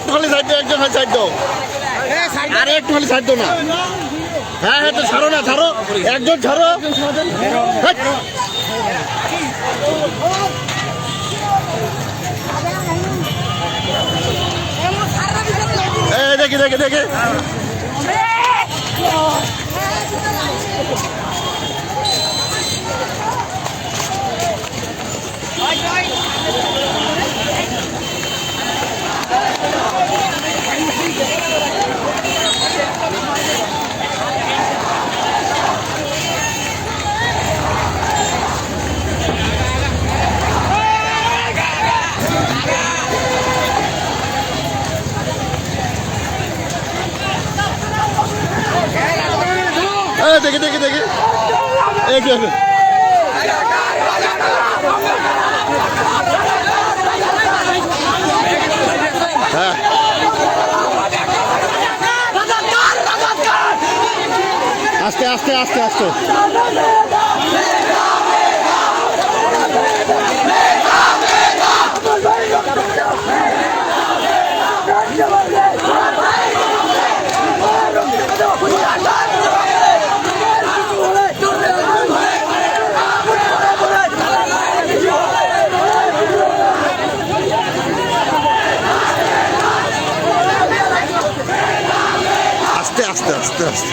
একটু খালি সাইড দাও, একজন খালি সাইড দাও, আরে একটু খালি সাইড দাও না। হ্যাঁ হ্যাঁ, তো ছাড়ো না, ছাড়ো, একজন ছাড়ো। দেখি দেখি দেখি, দেখি দেখি দেখি, হ্যাঁ আস্তে আস্তে আস্তে আস্তে। আস্তে আস্তে আস্তে আস্তে।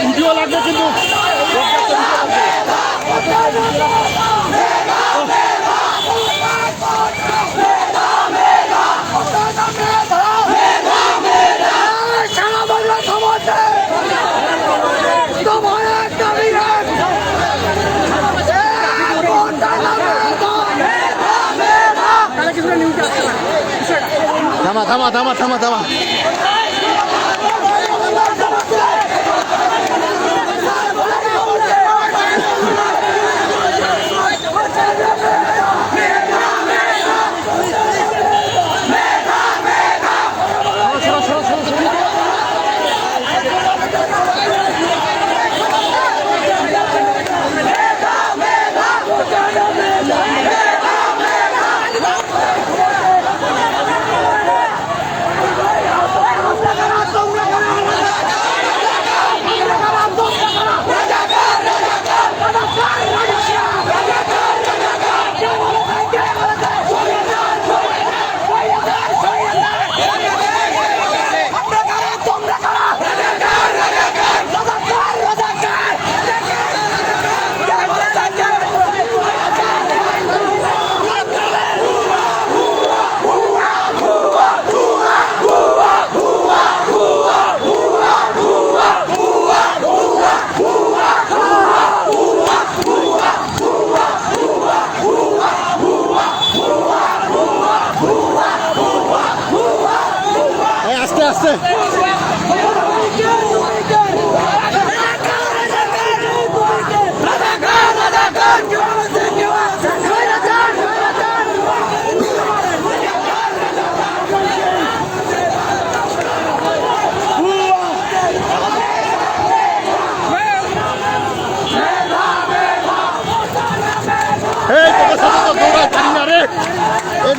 ভিডিও লাগবে কিন্তু, থামা থামা থামা থামা থামা। আস্তে আস্তে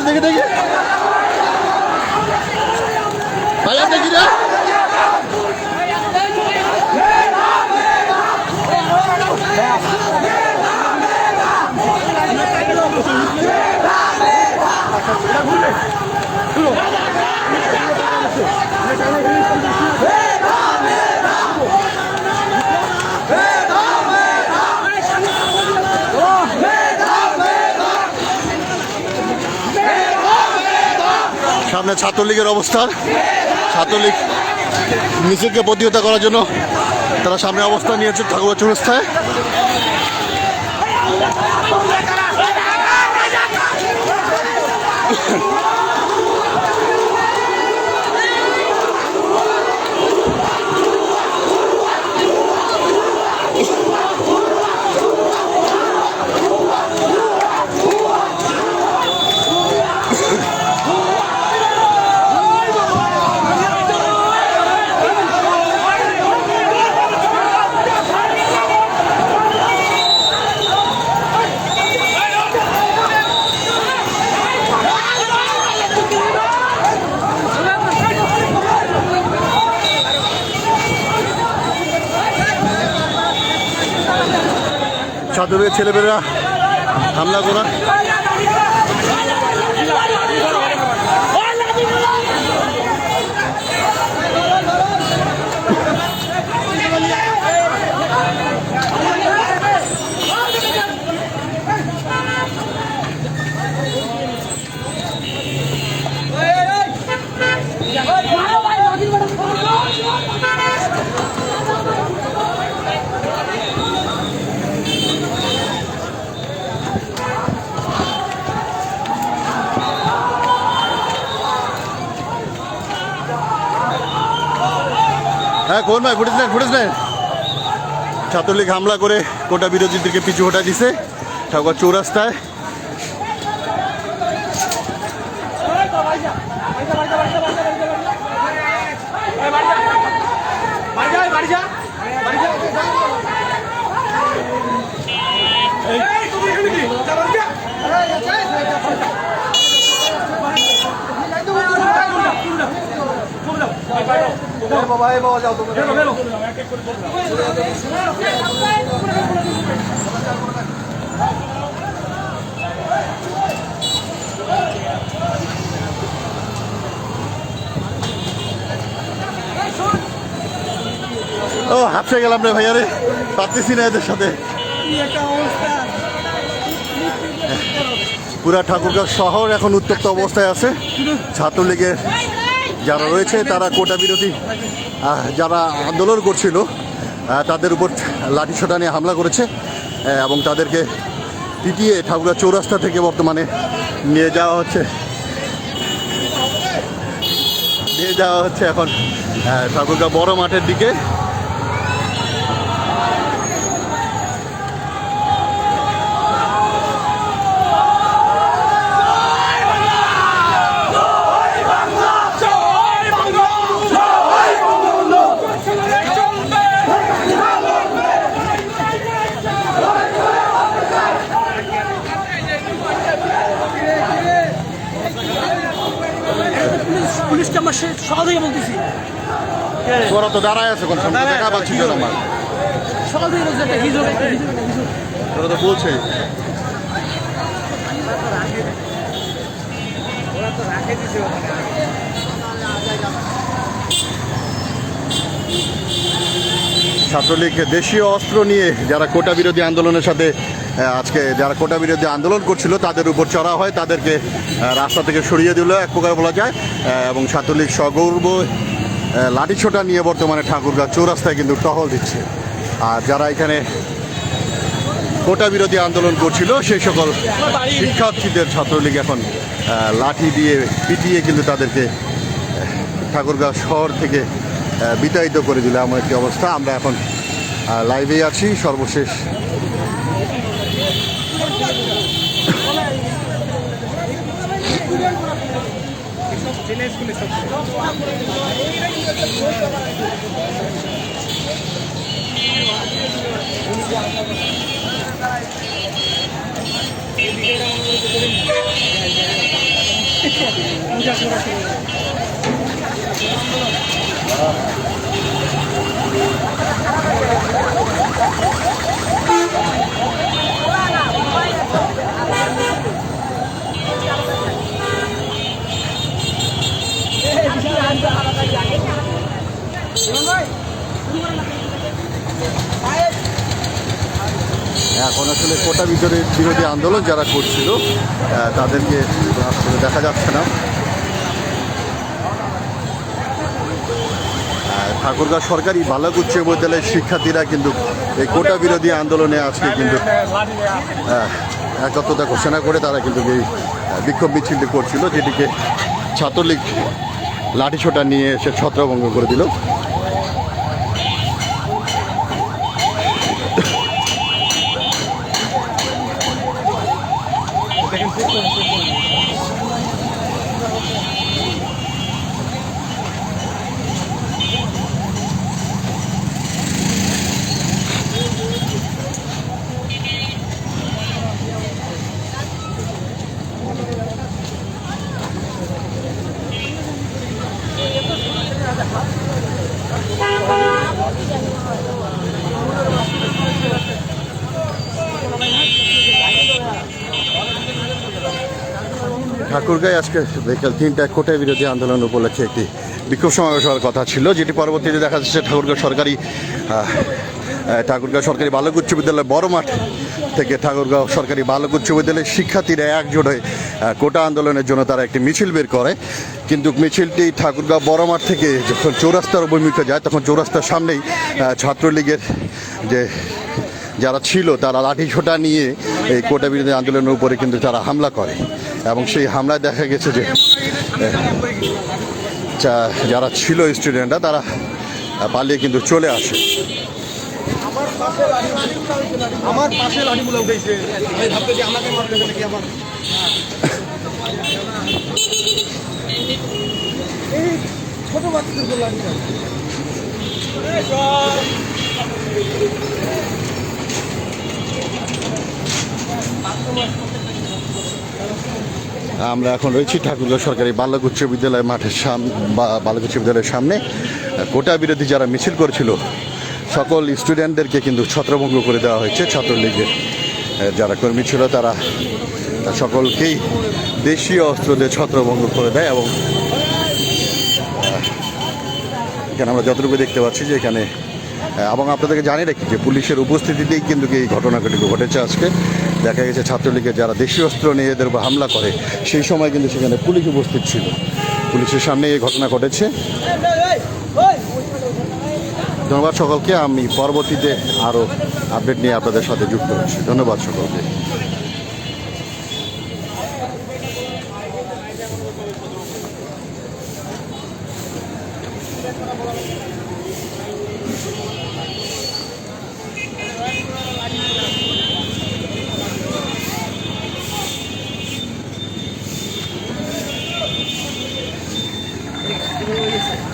দেখি দেখি ভাইয়া দেখি রে সামনে ছাত্রলীগের অবস্থান। ছাত্রলীগ মিছিলকে প্রতিহত করার জন্য তারা সামনে অবস্থান নিয়েছে ঠাকুর চৌরাস্তায়। ছাত্রলীগের ছেলেমেয়েরা হামলা করা। হ্যাঁ কোন ভাই ফুটেজ নেন। ছাত্রলীগ হামলা করে কোটা বিরোধীদেরকে পিছু হটা দিছে ঠাকুর চৌরাস্তায়। ও হাফসে গেলাম রে ভাইয়া রে, পারতেছি না এদের সাথে। পুরা ঠাকুরগাঁও শহর এখন উত্তপ্ত অবস্থায় আছে। ছাত্রলীগের যারা রয়েছে তারা কোটা বিরোধী যারা আন্দোলন করছিল তাদের উপর লাঠিসোঁটা নিয়ে হামলা করেছে এবং তাদেরকে পিটিয়ে ঠাকুরগাঁও চৌরাস্তা থেকে বর্তমানে নিয়ে যাওয়া হচ্ছে এখন ঠাকুরগাঁও বড় মাঠের দিকে। পুলিশকে আমার সকাল থেকে বলতেছি, তোরা তো দাঁড়ায় আছে কোন সময় দেখা পাচ্ছি না আমার সকাল থেকে তোরা তো বলছে। ছাত্রলীগ দেশীয় অস্ত্র নিয়ে যারা কোটা বিরোধী আন্দোলনের সাথে আজকে যারা কোটা বিরোধী আন্দোলন করছিল তাদের উপর চড়া হয়, তাদেরকে রাস্তা থেকে সরিয়ে দিল এক প্রকার বলা যায়। এবং ছাত্রলীগ সগর্ব লাঠিছোটা নিয়ে বর্তমানে ঠাকুরগাঁও চৌরাস্তায় কিন্তু টহল দিচ্ছে। আর যারা এখানে কোটা বিরোধী আন্দোলন করছিল সেই সকল শিক্ষার্থীদের ছাত্রলীগ এখন লাঠি দিয়ে পিটিয়ে কিন্তু তাদেরকে ঠাকুরগাঁও শহর থেকে বিতাড়িত করে দিল এমন একটি অবস্থা। আমরা এখন লাইভে আছি সর্বশেষ। এখন আসলে কোটা বিরোধী আন্দোলন যারা করছিল তাদেরকে আসলে দেখা যাচ্ছে না। ঠাকুরগাঁও সরকারি বালক উচ্চ বিদ্যালয়ের শিক্ষার্থীরা কিন্তু এই কোটা বিরোধী আন্দোলনে আজকে কিন্তু একত্রতা ঘোষণা করে তারা কিন্তু এই বিক্ষোভ মিছিলটি করছিল, যেটিকে ছাত্রলীগ লাঠিসোঁটা নিয়ে এসে ছত্রভঙ্গ করে দিল। ঠাকুরগাঁয় আজকে বিকেল 3টায় কোটা বিরোধী আন্দোলন উপলক্ষে একটি বিক্ষোভ সমাবেশ হওয়ার কথা ছিল, যেটি পরবর্তীতে দেখা যাচ্ছে ঠাকুরগাঁও সরকারি বালক উচ্চ বিদ্যালয় বড় মাঠ থেকে ঠাকুরগাঁও সরকারি বালক উচ্চ বিদ্যালয়ের শিক্ষার্থীরা একজোট হয়ে কোটা আন্দোলনের জন্য তারা একটি মিছিল বের করে। কিন্তু মিছিলটি ঠাকুরগাঁও বড় মাঠ থেকে যখন চৌরাস্তার অভিমুখে যায় তখন চৌরাস্তার সামনেই ছাত্রলীগের যারা ছিল তারা লাঠিসোঁটা নিয়ে এই কোটা বিরোধী আন্দোলনের উপরে কিন্তু তারা হামলা করে, এবং সেই হামলায় দেখা গেছে যে যারা ছিল স্টুডেন্টরা তারা পালিয়ে কিন্তু চলে আসে। আমার পাশে লাঠিগুলো উঠেছে আমাকে মারতে গেলে কি আমার এই ছোট বাচ্চাদের লাঠি আমরা এখন রয়েছি ঠাকুরগাঁও সরকারি বালক উচ্চ বিদ্যালয় মাঠের বালক উচ্চ বিদ্যালয়ের সামনে। কোটা বিরোধী যারা মিছিল করেছিল সকল স্টুডেন্টদেরকে কিন্তু ছত্রভঙ্গ করে দেওয়া হয়েছে। ছাত্রলীগের যারা কর্মী ছিল তারা সকলকেই দেশীয় অস্ত্র দিয়ে ছত্রভঙ্গ করে দেয়, এবং এখানে আমরা যতটুকু দেখতে পাচ্ছি যে এখানে এবং আপনাদেরকে জানিয়ে রাখি যে পুলিশের উপস্থিতিতেই কিন্তু এই ঘটনাগুলি ঘটেছে। আজকে দেখা গেছে ছাত্রলীগের যারা দেশীয় অস্ত্র নিয়ে এদের উপর হামলা করে সেই সময় কিন্তু সেখানে পুলিশ উপস্থিত ছিল। পুলিশের সামনে এই ঘটনা ঘটেছে। ধন্যবাদ সকলকে। আমি পরবর্তীতে আরও আপডেট নিয়ে আপনাদের সাথে যুক্ত হচ্ছি। ধন্যবাদ সকলকে।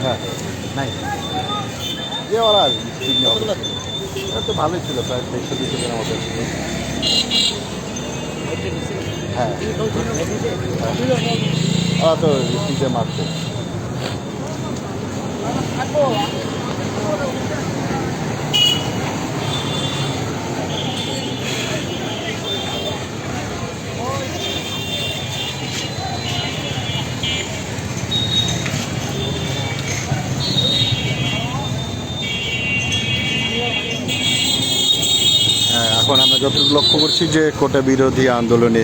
হ্যাঁ নাই ওরা তো ভালোই ছিল, প্রায় 100-200 জনের মতো ছিল। হ্যাঁ ওরা তো স্পিডে মারছে। এখন আমরা যতটুকু লক্ষ্য করছি যে কোটা বিরোধী আন্দোলনে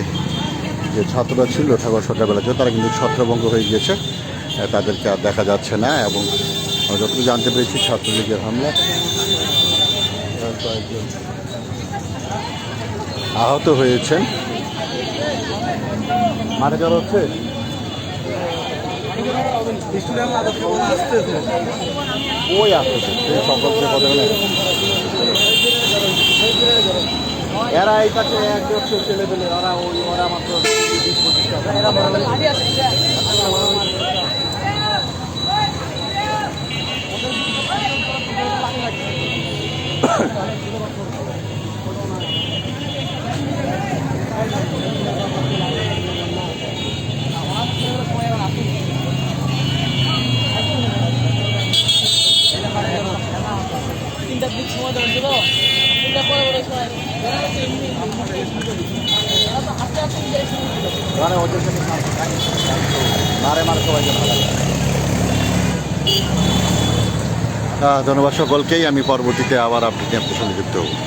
যে ছাত্ররা ছিল ঠাকুর সকালবেলাতে তারা কিন্তু ছত্রভঙ্গ হয়ে গিয়েছে, তাদেরকে আর দেখা যাচ্ছে না। এবং আমরা যতটুকু জানতে পেরেছি ছাত্রলীগের হামলা কয়েকজন আহত হয়েছেন। মাঠে যাওয়া হচ্ছে ওই আসতেছে সেই সকলকে কথা বলে এরা এই পাশে একজন ছেলে পেলে ওরা মাত্র 3টার দিক সময় দেওয়া ছিল, 3টা পরে বলে সময় ধন্যবাদ সকলকেই। আমি পরবর্তীতে আবার আপনাদের সঙ্গে যুক্ত হব।